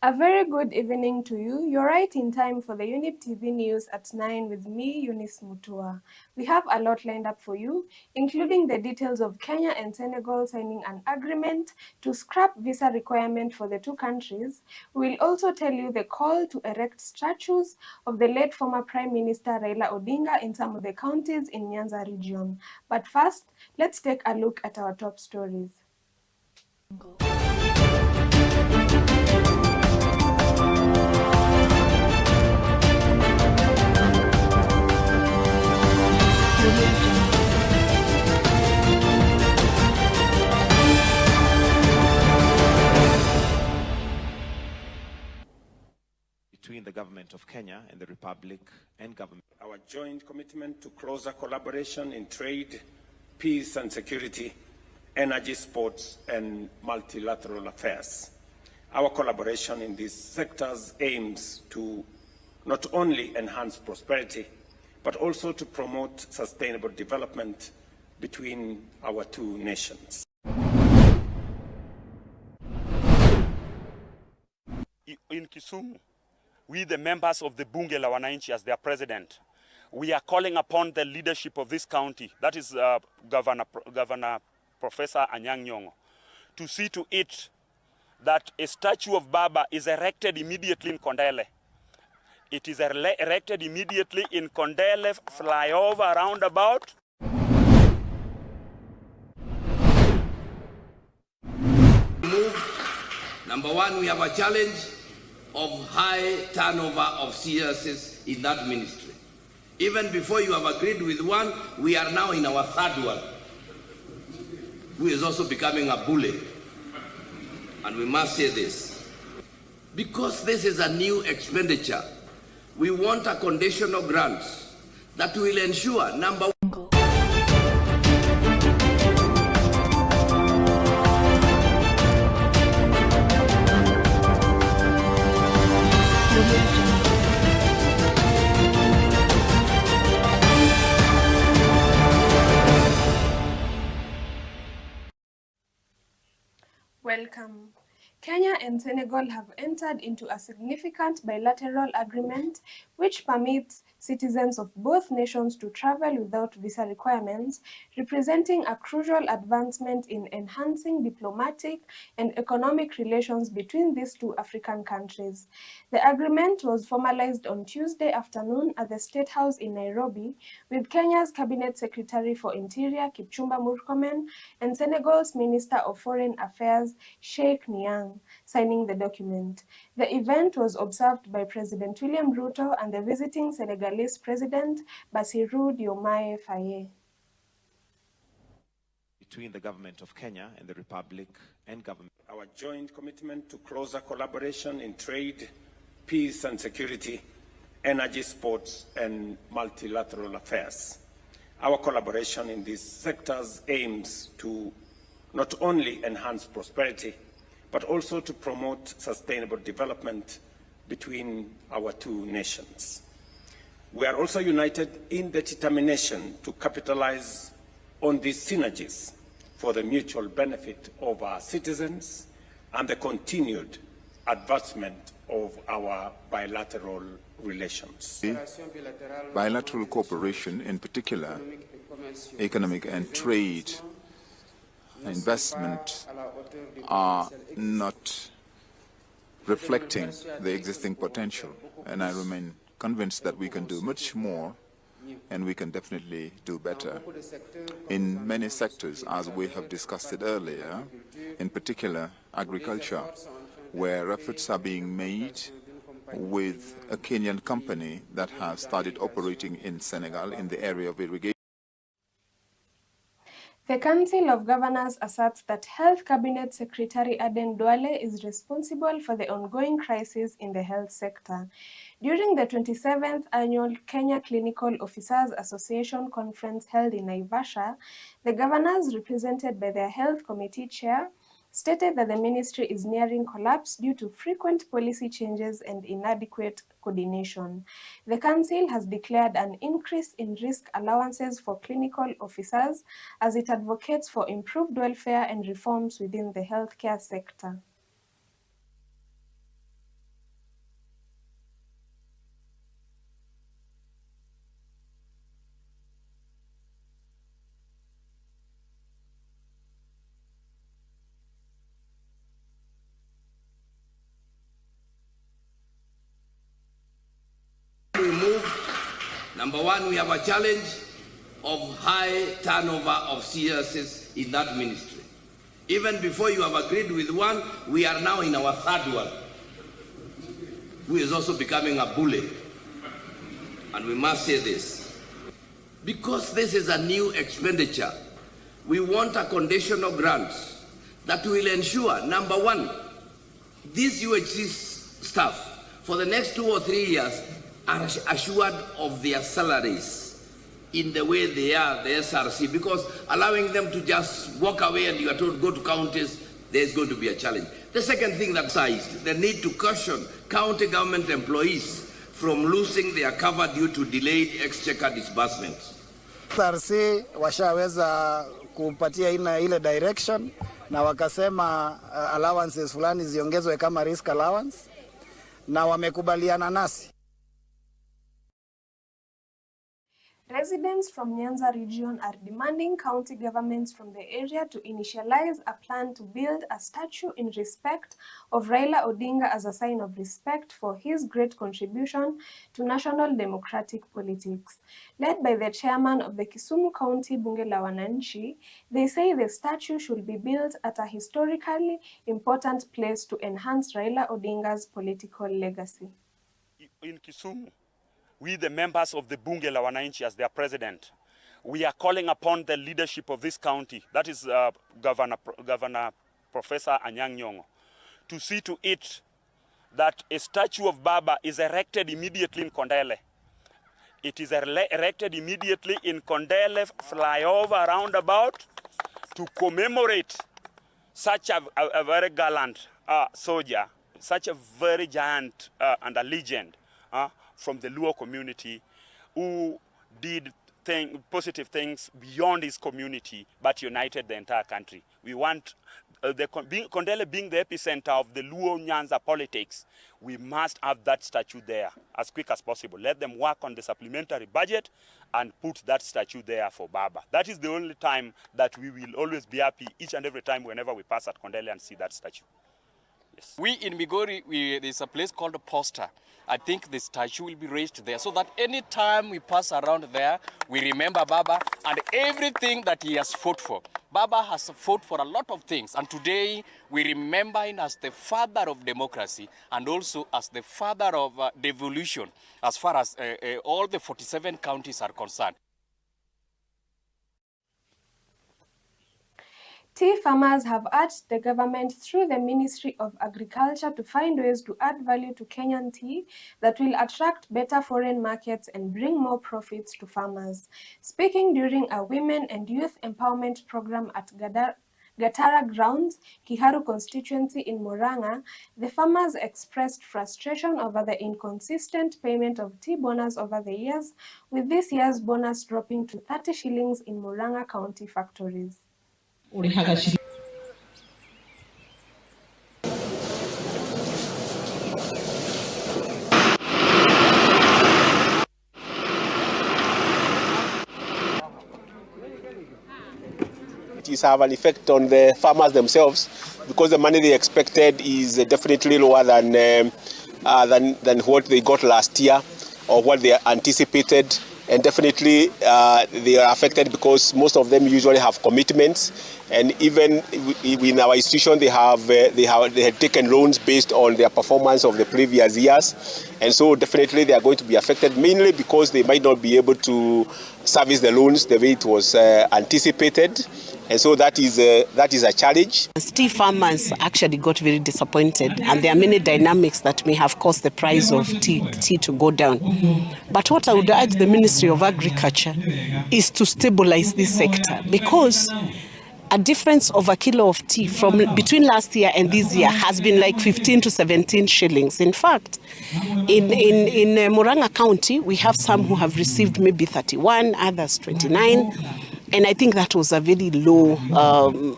A very good evening to you. You're right in time for the Younib TV news at 9 with me, Eunice Mutua. We have a lot lined up for you, including the details of Kenya and Senegal signing an agreement to scrap visa requirement for the two countries. We'll also tell you the call to erect statues of the late former Prime Minister Raila Odinga in some of the counties in Nyanza region. But first, let's take a look at our top stories. Between the government of Kenya and the Republic and government. Our joint commitment to closer collaboration in trade, peace and security, energy, sports and multilateral affairs. Our collaboration in these sectors aims to not only enhance prosperity, but also to promote sustainable development between our two nations. In Kisumu, we, the members of the Bunge la Wananchi, as their president, we are calling upon the leadership of this county, that is Governor Professor Anyang' Nyong'o, to see to it that a statue of Baba is erected immediately in Kondele. It is erected immediately in Kondele flyover roundabout. Number one, we have a challenge of high turnover of CSs in that ministry. Even before you have agreed with one, we are now in our third one, who is also becoming a bully. And we must say this, because this is a new expenditure, we want a conditional grant that will ensure, number one, Welcome. Kenya and Senegal have entered into a significant bilateral agreement which permits citizens of both nations to travel without visa requirements, representing a crucial advancement in enhancing diplomatic and economic relations between these two African countries. The agreement was formalized on Tuesday afternoon at the State House in Nairobi, with Kenya's Cabinet Secretary for Interior, Kipchumba Murkomen, and Senegal's Minister of Foreign Affairs, Sheikh Niang, signing the document. The event was observed by President William Ruto and the visiting Senegalese President Bassirou Diomaye Faye. Between the government of Kenya and the Republic and government. Our joint commitment to closer collaboration in trade, peace and security, energy, sports and multilateral affairs. Our collaboration in these sectors aims to not only enhance prosperity, but also to promote sustainable development between our two nations. We are also united in the determination to capitalize on these synergies for the mutual benefit of our citizens and the continued advancement of our bilateral relations. Bilateral cooperation, in particular, economic and trade, investment, are not reflecting the existing potential. And I remain convinced that we can do much more and we can definitely do better. In many sectors, as we have discussed it earlier, in particular agriculture, where efforts are being made with a Kenyan company that has started operating in Senegal in the area of irrigation. The Council of Governors asserts that Health Cabinet Secretary Aden Duale is responsible for the ongoing crisis in the health sector. During the 27th Annual Kenya Clinical Officers Association Conference held in Naivasha, the governors, represented by their Health Committee Chair, stated that the ministry is nearing collapse due to frequent policy changes and inadequate coordination. The council has declared an increase in risk allowances for clinical officers as it advocates for improved welfare and reforms within the healthcare sector. Number one, we have a challenge of high turnover of CSS in that ministry. Even before you have agreed with one, we are now in our third one, who is also becoming a bully. And we must say this. Because this is a new expenditure, we want a conditional grant that will ensure, number one, these UHC staff for the next 2 or 3 years are assured of their salaries in the way they are, the SRC, because allowing them to just walk away and you are told go to counties, there's going to be a challenge. The second thing that sized, the need to caution county government employees from losing their cover due to delayed exchequer disbursements. SRC washaweza kupatia ile direction na wakasema allowances fulani ziongezwe kama risk allowance na wamekubaliana nasi. Residents from Nyanza region are demanding county governments from the area to initialize a plan to build a statue in respect of Raila Odinga as a sign of respect for his great contribution to national democratic politics. Led by the chairman of the Kisumu County Bunge la Wananchi, they say the statue should be built at a historically important place to enhance Raila Odinga's political legacy. In Kisumu, we, the members of the Bunge la Wananchi as their president, we are calling upon the leadership of this county, that is Governor Professor Anyang' Nyong'o, to see to it that a statue of Baba is erected immediately in Kondele. It is erected immediately in Kondele flyover roundabout to commemorate such a very gallant soldier, such a very giant and a legend from the Luo community who did positive things beyond his community but united the entire country. We want Kondele being the epicenter of the Luo Nyanza politics. We must have that statue there as quick as possible. Let them work on the supplementary budget and put that statue there for Baba. That is the only time that we will always be happy each and every time whenever we pass at Kondele and see that statue. Yes. We in Migori, there's a place called a Poster. I think the statue will be raised there so that any time we pass around there, we remember Baba and everything that he has fought for. Baba has fought for a lot of things, and today we remember him as the father of democracy and also as the father of devolution as far as all the 47 counties are concerned. Tea farmers have urged the government through the Ministry of Agriculture to find ways to add value to Kenyan tea that will attract better foreign markets and bring more profits to farmers. Speaking during a Women and Youth Empowerment Program at Gatara Grounds, Kiharu constituency in Murang'a, the farmers expressed frustration over the inconsistent payment of tea bonus over the years, with this year's bonus dropping to 30 shillings in Murang'a County factories. It is have an effect on the farmers themselves because the money they expected is definitely lower than what they got last year or what they anticipated. And definitely they are affected because most of them usually have commitments, and even in our institution they had taken loans based on their performance of the previous years, and so definitely they are going to be affected mainly because they might not be able to service the loans the way it was anticipated. And so that is a challenge. Tea farmers actually got very disappointed, and there are many dynamics that may have caused the price of tea to go down. But what I would urge the Ministry of Agriculture is to stabilize this sector, because a difference of a kilo of tea from between last year and this year has been like 15 to 17 shillings. In fact, in Murang'a County, we have some who have received maybe 31, others 29. And I think that was a very low,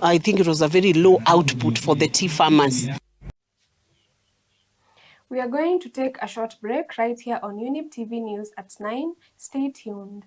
it was a very low output for the tea farmers. We are going to take a short break right here on Younib TV News at 9. Stay tuned.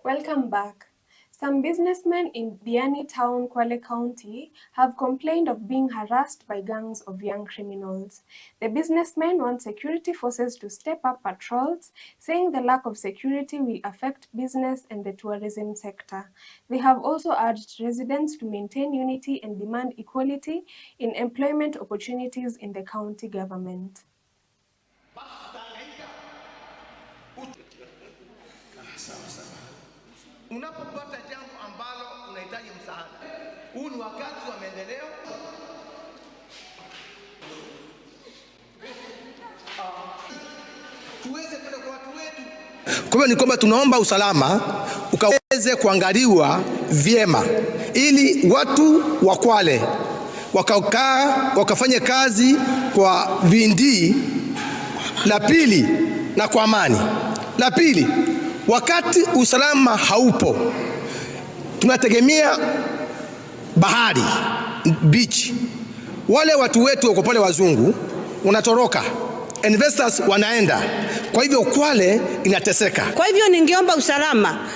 Welcome back. Some businessmen in Diani Town, Kwale County, have complained of being harassed by gangs of young criminals. The businessmen want security forces to step up patrols, saying the lack of security will affect business and the tourism sector. They have also urged residents to maintain unity and demand equality in employment opportunities in the county government. Unapopata jambo ambalo unahitaji msaada, huu ni wakati wa maendeleo. Tuweze kwenda kwa watu wetu. Kwa hiyo ni kwamba tunaomba usalama ukaweze kuangaliwa vyema ili watu wa Kwale wakafanye kazi kwa bidii. La pili, na kwa amani. La pili, wakati usalama haupo, tunategemea bahari, beach. Wale watu wetu wako pale wazungu wanatoroka, investors wanaenda. Kwa hivyo Kwale inateseka. Kwa hivyo ningeomba usalama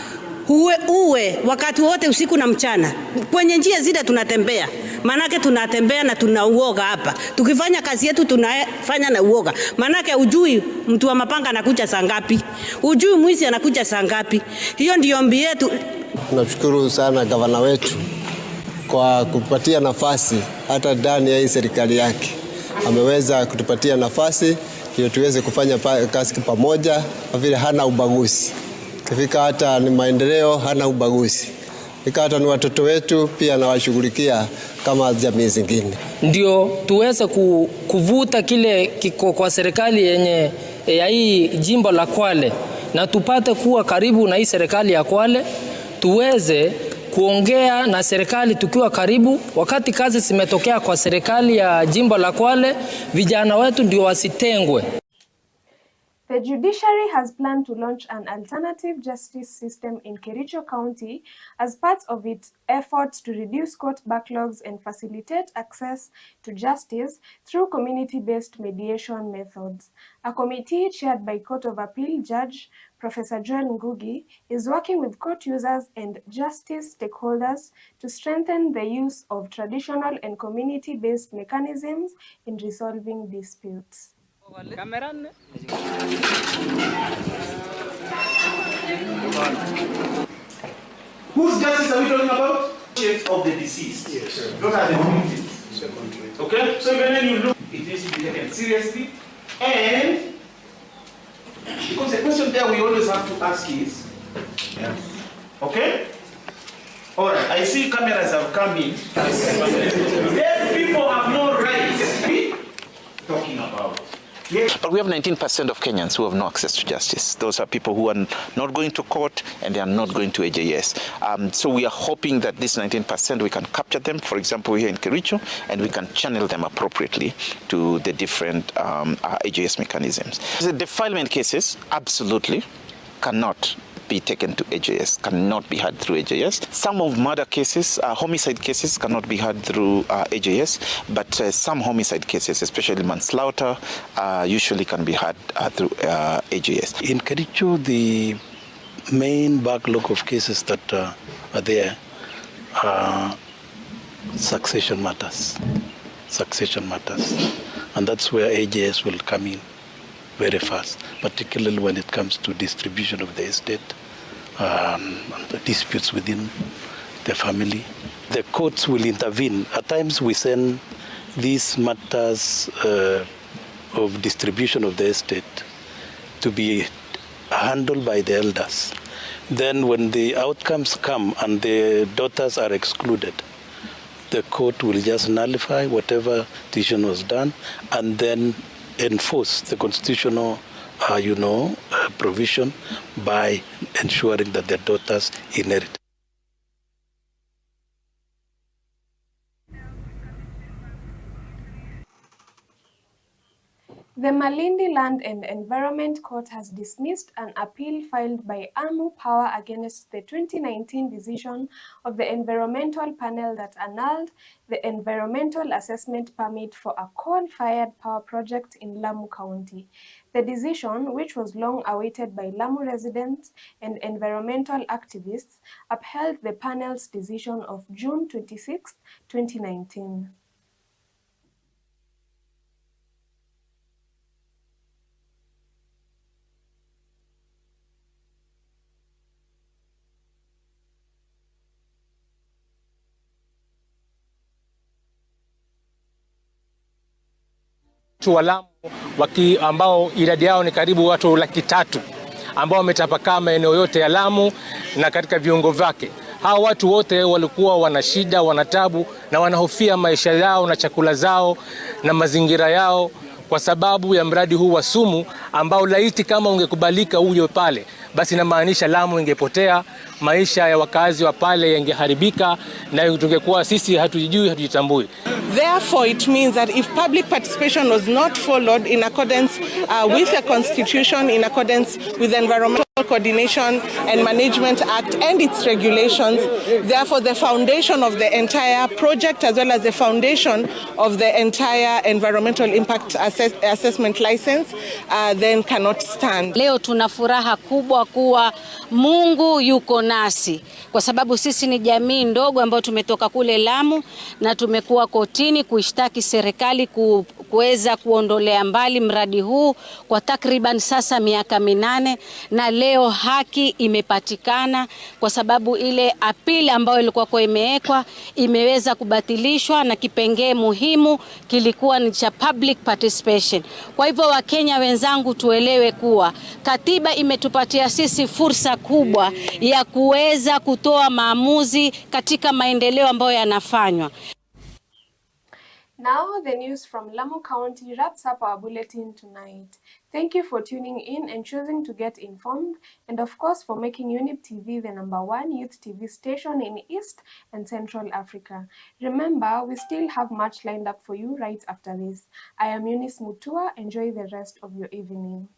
uwe wakati wote, usiku na mchana, kwenye njia zile tunatembea. Manake tunatembea na tunauoga hapa. Tukifanya kazi yetu tunafanya na uoga. Manake ujui mtu wa mapanga anakuja saa ngapi. Ujui mwizi anakuja saa ngapi. Hiyo ndio ombi yetu. Tunashukuru sana gavana wetu kwa kupatia nafasi hata ndani ya hii serikali yake. Ameweza kutupatia nafasi ili tuweze kufanya kazi pamoja, kwa vile hana ubaguzi. Kifika hata ni maendeleo, hana ubaguzi. Kifika hata ni watoto wetu pia anawashughulikia kama jamii zingine. Ndio tuweze kuvuta kile kiko kwa serikali yenye ya hii jimbo la Kwale, na tupate kuwa karibu na hii serikali ya Kwale, tuweze kuongea na serikali tukiwa karibu. Wakati kazi zimetokea kwa serikali ya jimbo la Kwale, vijana wetu ndio wasitengwe. The judiciary has planned to launch an alternative justice system in Kericho County as part of its efforts to reduce court backlogs and facilitate access to justice through community-based mediation methods. A committee chaired by Court of Appeal Judge Professor Joel Ngugi is working with court users and justice stakeholders to strengthen the use of traditional and community-based mechanisms in resolving disputes. Whose justice are we talking about? Of the deceased. Yes. Those are the victims. Okay? So even when you look, it needs to be taken seriously. And because the question there we always have to ask is, okay? Alright, I see cameras have come in. If people have no rights to be talking about. But we have 19% of Kenyans who have no access to justice. Those are people who are not going to court and they are not going to AJS. So we are hoping that this 19% we can capture them, for example, here in Kericho, and we can channel them appropriately to the different AJS mechanisms. The defilement cases absolutely cannot be taken to AJS, cannot be had through AJS. Some of murder cases, homicide cases cannot be had through AJS, but some homicide cases, especially manslaughter, usually can be had through AJS. In Kericho, the main backlog of cases that are there are succession matters, and that's where AJS will come in very fast, particularly when it comes to distribution of the estate, the disputes within the family. The courts will intervene. At times we send these matters of distribution of the estate to be handled by the elders. Then when the outcomes come and the daughters are excluded, the court will just nullify whatever decision was done and then enforce the constitutional, provision by ensuring that their daughters inherit. The Malindi Land and Environment Court has dismissed an appeal filed by Amu Power against the 2019 decision of the Environmental Panel that annulled the environmental assessment permit for a coal-fired power project in Lamu County. The decision, which was long awaited by Lamu residents and environmental activists, upheld the panel's decision of June 26, 2019. Wa Lamu ambao idadi yao ni karibu watu 300,000 ambao wametapakaa maeneo yote ya Lamu na katika viungo vyake. Hao watu wote walikuwa wana shida, wana tabu na wanahofia maisha yao na chakula zao na mazingira yao kwa sababu ya mradi huu wa sumu ambao laiti kama ungekubalika huyo pale, basi inamaanisha Lamu ingepotea, maisha ya wakazi wa pale yangeharibika na tungekuwa sisi hatujijui, hatujitambui. Therefore, it means that if public participation was not followed in accordance with the Constitution, in accordance with the Environmental Coordination and Management Act and its regulations, therefore the foundation of the entire project as well as the foundation of the entire environmental impact assessment license then cannot stand. Leo tuna furaha kubwa kuwa Mungu yuko nasi kwa sababu sisi ni jamii ndogo ambayo tumetoka kule Lamu na tumekuwa kotini kuishtaki serikali kuweza kuondolea mbali mradi huu kwa takriban sasa miaka 8, na leo haki imepatikana kwa sababu ile apili ambayo ilikuwa imewekwa imeweza kubatilishwa na kipengee muhimu kilikuwa ni cha public participation. Kwa hivyo Wakenya wenzangu, tuelewe kuwa katiba imetupatia sisi fursa kubwa ya kuweza kutoa maamuzi katika maendeleo ambayo yanafanywa. Now the news from Lamu County wraps up our bulletin tonight. Thank you for tuning in and choosing to get informed, and of course for making Younib TV the #1 youth TV station in East and Central Africa. Remember, we still have much lined up for you right after this. I am Eunice Mutua. Enjoy the rest of your evening.